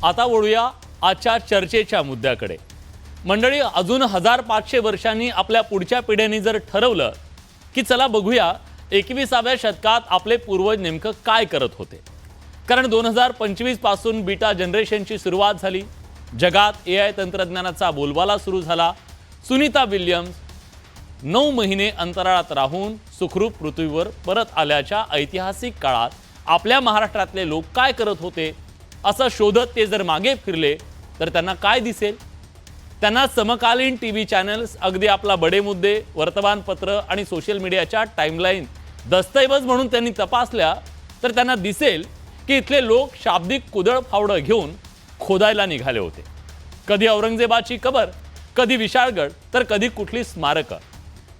आता वळूया आजच्या चर्चेच्या मुद्द्याकडे। मंडळी, अजून 1500 वर्षांनी आपल्या पुढच्या पिढ्यांनी जर ठरवलं की चला बघूया 21व्या शतकात आपले पूर्वज नेमकं काय करत होते, कारण 2025 पासून बीटा जनरेशनची सुरुवात झाली। जगात AI तंत्रज्ञानाचा बोलबाला सुरू झाला। सुनीता विल्यम्स 9 महिने अंतराळात राहून सुखरूप पृथ्वीवर परत आल्याच्या ऐतिहासिक काळात आपल्या महाराष्ट्रातले लोक काय करत होते असं शोधत ते जर मागे फिरले तर त्यांना काय दिसेल? त्यांना समकालीन टीव्ही चॅनल्स, अगदी आपला बडे मुद्दे, वर्तमानपत्र आणि सोशल मीडियाच्या टाइमलाईन दस्तऐवज म्हणून त्यांनी तपासल्या तर त्यांना दिसेल की इथले लोक शाब्दिक कुदळ फावडं घेऊन खोदायला निघाले होते। कधी औरंगजेबाची कबर, कधी विशाळगड, तर कधी कुठली स्मारकं।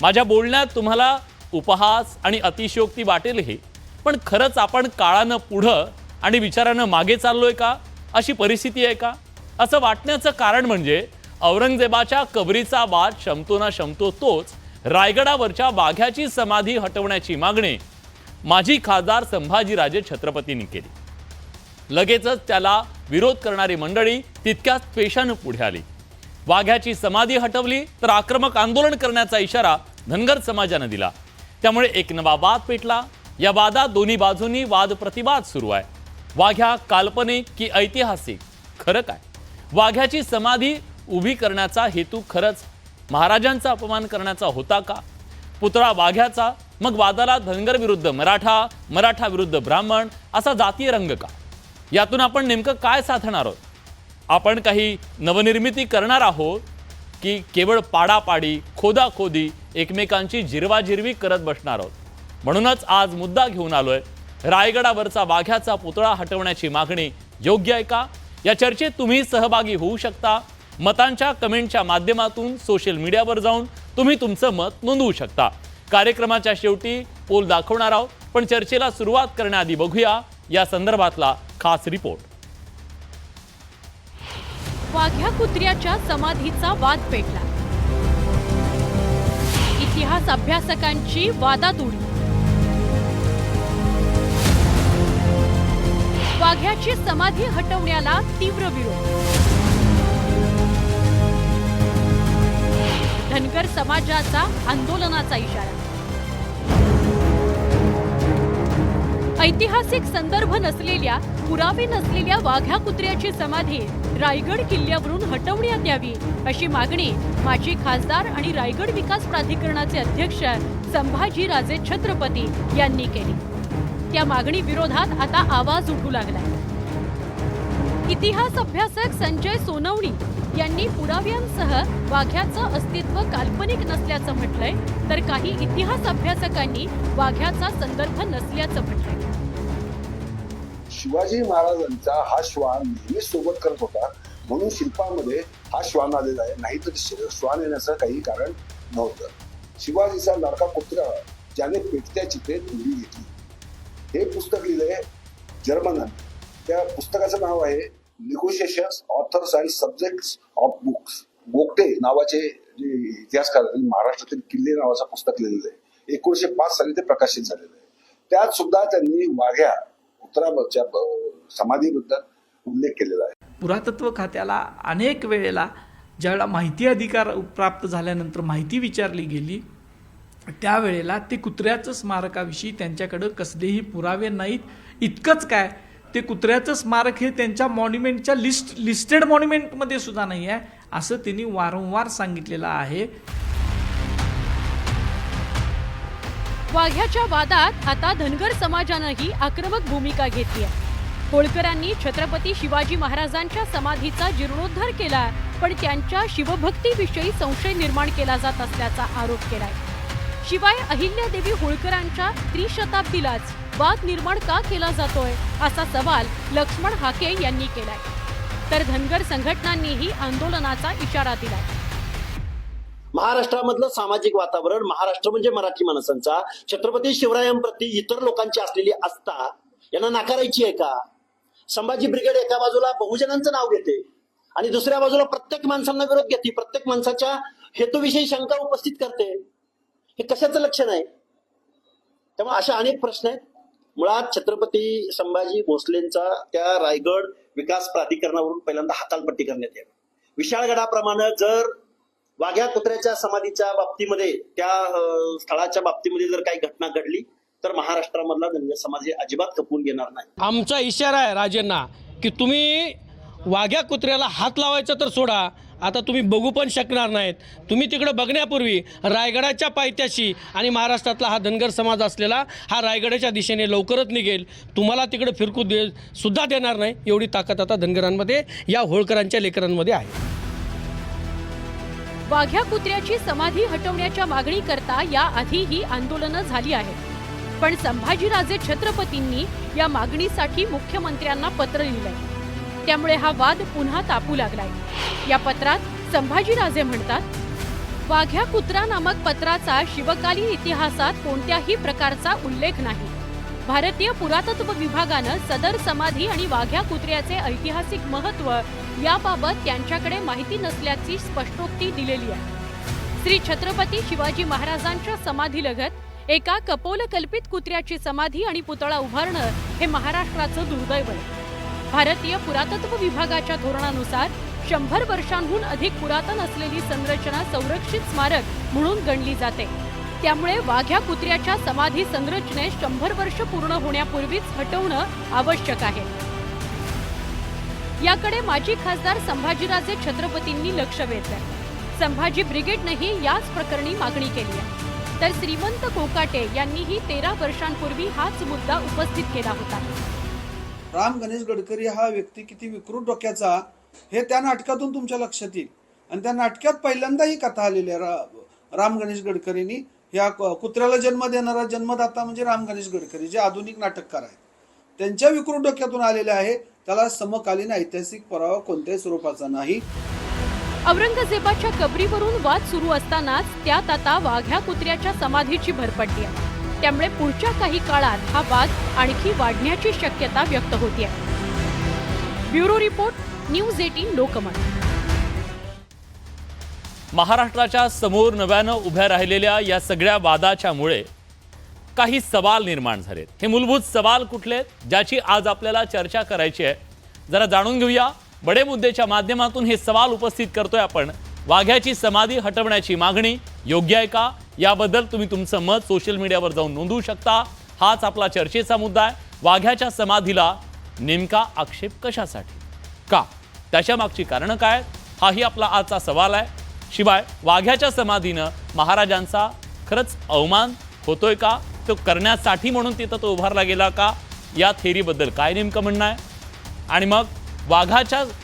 माझ्या बोलण्यात तुम्हाला उपहास आणि अतिशयोक्ती वाटेलही, पण खरंच आपण काळानं पुढं आणि विचारानं मागे चाललोय का? अशी परिस्थिती आहे का? असं वाटण्याचं कारण म्हणजे औरंगजेबाच्या कबरीचा वाद शमतो ना शमतो तोच रायगडावरच्या वाघ्याची समाधी हटवण्याची मागणी माजी खासदार संभाजीराजे छत्रपतींनी केली। लगेचच त्याला विरोध करणारी मंडळी तितक्याच पेशानं पुढे आली। वाघ्याची समाधी हटवली तर आक्रमक आंदोलन करण्याचा इशारा धनगर समाजानं दिला। त्यामुळे एक नवा वाद पेटला। या वादात दोन्ही बाजूंनी वाद प्रतिवाद सुरू आहे। वाघ्या काल्पनिक की ऐतिहासिक? खरं काय? वाघ्याची समाधी उभी करण्याचा हेतू खरंच महाराजांचा अपमान करण्याचा होता का? पुतळा वाघ्याचा, मग वादाला धनगर विरुद्ध मराठा, मराठा विरुद्ध ब्राह्मण असा जातीय रंग का? यातून आपण नेमकं काय साधणार आहोत? आपण काही नवनिर्मिती करणार आहोत की केवळ पाडापाडी, खोदाखोदी, एकमेकांची जिरवाजिरवी करत बसणार आहोत? म्हणूनच आज मुद्दा घेऊन आलोय, रायगडावरचा वाघ्याचा पुतळा हटवण्याची मागणी योग्य आहे का? या चर्चेत तुम्ही सहभागी होऊ शकता। मतांच्या कमेंटच्या माध्यमातून सोशल मीडियावर जाऊन तुम्ही तुमचं मत नोंदवू शकता। कार्यक्रमाच्या शेवटी पोल दाखवणार आहोत, पण चर्चेला सुरुवात करण्याआधी बघूया या संदर्भातला खास रिपोर्ट। वाघ्या कुत्र्याच्या समाधीचा वाद पेटला। इतिहास अभ्यासकांची वादात उडी। वाघ्याची समाधी हटवण्याला तीव्र विरोध। धनगर समाजाचा आंदोलनाचा इशारा। ऐतिहासिक संदर्भ नसलेल्या, पुरावे नसलेल्या वाघ्या कुत्र्याची समाधी रायगड किल्ल्यावरून हटवण्यात यावी अशी मागणी माजी खासदार आणि रायगड विकास प्राधिकरणाचे अध्यक्ष संभाजीराजे छत्रपती यांनी केली। त्या मागणी विरोधात आता आवाज उठू लागलाय। इतिहास अभ्यासक संजय सोनवणी यांनी पुराव्यांसह वाघ्याचं अस्तित्व काल्पनिक नसल्याचं म्हटलंय, तर काही इतिहास अभ्यासकांनी वाघ्याचा संदर्भ नसल्याचं म्हटलंय। शिवाजी महाराजांचा हा श्वान नेहमी सोबत करत होता, म्हणून शिल्पामध्ये हा श्वान आलेला आहे, नाही तर श्वान येण्याचं काही कारण नव्हतं। शिवाजीचा लाडका कुत्रा ज्याने पेटत्या चितेत उडी घेतली, हे पुस्तक लिहिलंय जर्मनात। त्या पुस्तकाचं नाव आहे negotiations, authors and subjects of books. Gogate नावाचे जे इतिहासकार महाराष्ट्रातील किल्ले नावाचं पुस्तक लिहिलेलं आहे। 1905 साली ते प्रकाशित झालेलं आहे। त्यात सुद्धा त्यांनी वाघ्या उत्तराच्या समाधीबद्दल उल्लेख केलेला आहे। पुरातत्व खात्याला अनेक वेळेला ज्यावेळेला माहिती अधिकार प्राप्त झाल्यानंतर माहिती विचारली गेली, त्यावेळेला ते कुत्र्याचं स्मारकाविषयी त्यांच्याकडे कसलेही पुरावे नाहीत। इतकंच काय, ते कुत्र्याचं स्मारक हे त्यांच्या मॉन्युमेंटच्या लिस्टेड मॉन्युमेंटमध्ये सुद्धा नाही आहे असं त्यांनी वारंवार सांगितलेलं आहे। वाघ्याच्या वादात आता धनगर समाजानंही आक्रमक भूमिका घेतली आहे। होळकरांनी छत्रपती शिवाजी महाराजांच्या समाधीचा जीर्णोद्धार केला, पण त्यांच्या शिवभक्तीविषयी संशय निर्माण केला जात असल्याचा आरोप केलाय। शिवाय अहिल्यादेवी होळकरांच्या त्रिशताब्दीलाच वाद निर्माण का केला जातोय असा सवाल लक्ष्मण हाके यांनी केलाय। तर धनगर संघटनांनीही आंदोलनाचा इशारा दिलाय। महाराष्ट्रामधलं सामाजिक वातावरण, महाराष्ट्र म्हणजे मराठी माणसांचा, छत्रपती शिवरायांप्रती इतर लोकांची असलेली आस्था यांना नाकारायची आहे का? संभाजी ब्रिगेड एका बाजूला बहुजनांचं नाव घेते आणि दुसऱ्या बाजूला प्रत्येक माणसांना विरोध घेते, प्रत्येक माणसाच्या हेतूविषयी शंका उपस्थित करते। हे कशाचं लक्षण आहे? त्यामुळे अशा अनेक प्रश्न आहेत। मुळात छत्रपती संभाजी भोसलेंचा त्या रायगड विकास प्राधिकरणावरून पहिल्यांदा हकालपट्टी करण्यात यावी. विशाळगडाप्रमाणे जर वाघ्या कुत्र्याच्या समाधीच्या बाबतीमध्ये त्या स्थळाच्या बाबतीमध्ये जर काही घटना घडली तर महाराष्ट्रामधला धनगर समाज हे अजिबात खपवून घेणार नाही. आमचा इशारा आहे राजेंना की तुम्ही वाघ्या कुत्र्याला हात लावायचं तर सोडा, आता तुम्ही बघू पण शकणार नाहीत. तुम्ही तिकडे बघण्यापूर्वी रायगडाच्या पायथ्याशी आणि महाराष्ट्रातला हा धनगर समाज असलेला हा रायगडाच्या दिशेने लवकरच निघेल. तुम्हाला तिकडे फिरकू सुद्धा देणार नाही एवढी ताकद आता धनगरांमध्ये या होळकरांच्या लेकरांमध्ये आहे. वाघ्या कुत्र्याची समाधी हटवण्याच्या मागणीकरता याआधीही आंदोलनं झाली आहेत. पण संभाजीराजे छत्रपतींनी या मागणीसाठी मुख्यमंत्र्यांना पत्र लिहिलंय. त्यामुळे हा वाद पुन्हा तापू लागलाय. या पत्रात संभाजीराजे म्हणतात, वाघ्या कुत्रा नामक पत्राचा शिवकालीन इतिहासात कोणत्याही प्रकारचा उल्लेख नाही. भारतीय पुरातत्व विभागानं सदर समाधी आणि वाघ्या कुत्र्याचे ऐतिहासिक महत्त्व याबाबत त्यांच्याकडे माहिती नसल्याची स्पष्टोक्ती दिलेली आहे. श्री छत्रपती शिवाजी महाराजांच्या समाधीलगत एका कपोलकल्पित कुत्र्याची समाधी आणि पुतळा उभारणं हे महाराष्ट्राचं दुर्दैव आहे. भारतीय पुरातत्व विभागाच्या धोरणानुसार 100 वर्षांहून अधिक पुरातन असलेली संरचना संरक्षित स्मारक म्हणून गणली जाते. त्यामुळे वाघ्या कुत्र्याच्या समाधी संरचनेस 100 वर्ष पूर्ण होण्यापूर्वीच हटवणं आवश्यक आहे. याकडे माजी खासदार संभाजीराजे छत्रपतींनी लक्ष वेधलंय. संभाजी ब्रिगेडनेही याच प्रकरणी मागणी केली आहे. तर श्रीमंत कोकाटे यांनीही 13 वर्षांपूर्वी हाच मुद्दा उपस्थित केला होता. राम गणेश गडकरी हा व्यक्ती किती विकृत डोक्याचा हे त्या नाटकातून तुमच्या लक्षात येईल. आणि त्या नाटकात पहिल्यांदा ही कथा आलेली आहे. राम गणेश गडकरींनी ह्या कुत्र्याला जन्म देणारा जन्मदाता म्हणजे राम गणेश गडकरी जे आधुनिक नाटककार आहेत त्यांच्या विकृत डोक्यातून आलेले आहे. त्याला समकालीन ऐतिहासिक पुरावा कोणत्याही स्वरूपाचा नाही. औरंगजेबाच्या कबरीवरून वाद सुरू असतानाच त्यात आता वाघ्या कुत्र्याच्या समाधीची भर पडली आहे. त्यामुळे पुढच्या काही काळात हा वाद आणखी वाढण्याची शक्यता व्यक्त होते. Bureau report, news 18 Lokmat. महाराष्ट्राच्या समोर नव्यानं उभ्या राहिलेल्या या सगळ्या वादाच्यामुळे काही सवाल निर्माण झालेत. हे मूलभूत सवाल कुठले आहेत ज्याची आज आपल्याला चर्चा करायची आहे, जरा जाणून घेऊया. बडे मुद्देच्या माध्यमातून हे सवाल उपस्थित करतोय आपण. वाघ्याची समाधी हटवण्याची मागणी योग्य आहे का, याबद्दल तुम्ही तुमचं मत सोशल मीडियावर जाऊन नोंदवू शकता. हाच आपला चर्चेचा मुद्दा आहे. वाघ्याच्या समाधीला नेमका आक्षेप कशासाठी, का, त्याच्या मागची कारणं काय, हाही आपला आजचा सवाल आहे. शिवाय वाघ्याच्या समाधीनं महाराजांचा खरंच अवमान होतोय का, तो करण्यासाठी म्हणून तिथं तो उभारला गेला का, या थेरीबद्दल काय नेमकं म्हणणं आहे. आणि मग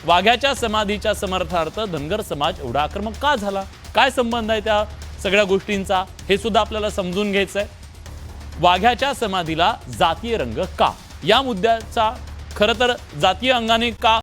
वाघ्याच्या समाधीच्या समर्थार्थ धनगर समाज एवढा आक्रमक का झाला, काय संबंध आहे त्या सगळ्या गोष्टींचा, हे सुद्धा आपल्याला समजून घ्यायचं आहे. वाघ्याच्या समाधीला जातीय रंग का, या मुद्द्याचा खरं तर जातीय अंगाने का